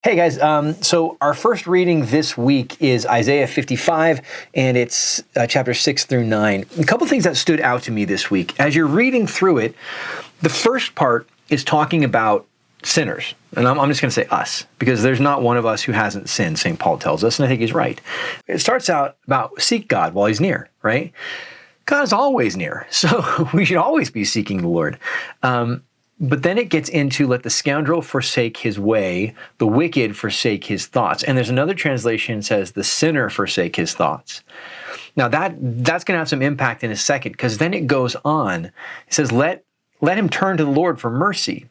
Hey guys, so our first reading this week is Isaiah 55, and it's chapter 6 through 9. A couple things that stood out to me this week. As you're reading through it, the first part is talking about sinners. And I'm just going to say us, because there's not one of us who hasn't sinned, St. Paul tells us, and I think he's right. It starts out about seek God while he's near, right? God is always near, so we should always be seeking the Lord. But then it gets into let the scoundrel forsake his way, the wicked forsake his thoughts. And there's another translation that says the sinner forsake his thoughts. Now that's going to have some impact in a second, because then it goes on. It says, let him turn to the Lord for mercy,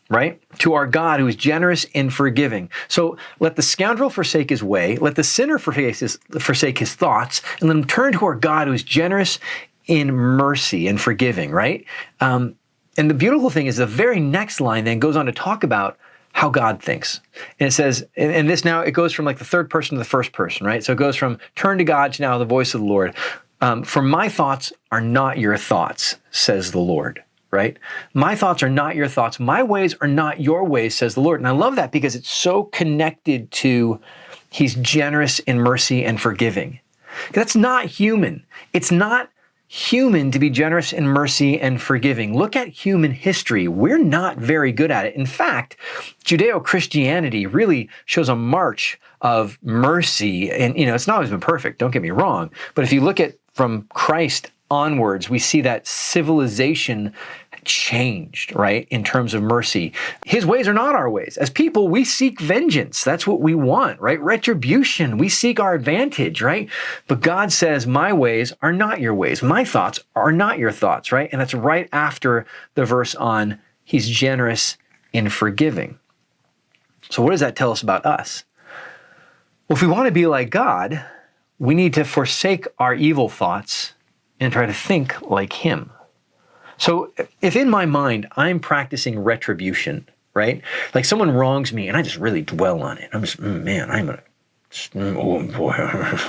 right? To our God who is generous in forgiving. So let the scoundrel forsake his way, let the sinner forsake his thoughts, and let him turn to our God who is generous in mercy and forgiving, right? And the beautiful thing is the very next line then goes on to talk about how God thinks. And it says, and this now, it goes from like the third person to the first person, right? So it goes from turn to God to now the voice of the Lord. For my thoughts are not your thoughts, says the Lord, right? My thoughts are not your thoughts. My ways are not your ways, says the Lord. And I love that because it's so connected to he's generous in mercy and forgiving. That's not human. It's not human to be generous in mercy and forgiving. Look at human history. We're not very good at it. In fact, Judeo-Christianity really shows a march of mercy. And, it's not always been perfect, don't get me wrong. But if you look at from Christ onwards, we see that civilization changed, right, in terms of mercy. His ways are not our ways. As people, we seek vengeance. That's what we want, right? Retribution. We seek our advantage, right? But God says, my ways are not your ways. My thoughts are not your thoughts, right? And that's right after the verse on he's generous in forgiving. So what does that tell us about us? Well, if we want to be like God, we need to forsake our evil thoughts and try to think like him. So if in my mind, I'm practicing retribution, right? Like someone wrongs me and I just really dwell on it. I'm just, oh boy,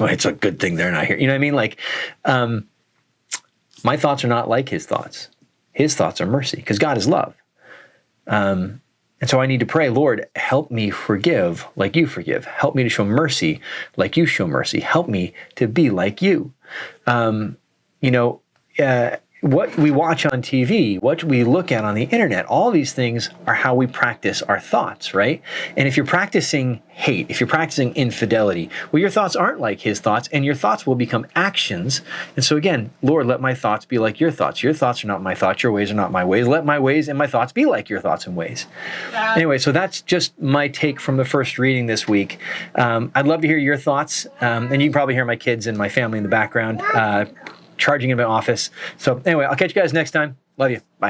it's a good thing they're not here. You know what I mean? Like, my thoughts are not like his thoughts. His thoughts are mercy because God is love. And so I need to pray, Lord, help me forgive like you forgive. Help me to show mercy like you show mercy. Help me to be like you. What we watch on TV, what we look at on the internet, all these things are how we practice our thoughts, right? And if you're practicing hate, if you're practicing infidelity, well, your thoughts aren't like his thoughts, and your thoughts will become actions. And so again, Lord, let my thoughts be like your thoughts. Your thoughts are not my thoughts. Your ways are not my ways. Let my ways and my thoughts be like your thoughts and ways. Anyway, so that's just my take from the first reading this week. I'd love to hear your thoughts. And you can probably hear my kids and my family in the background charging in my office. So anyway, I'll catch you guys next time. Love you. Bye.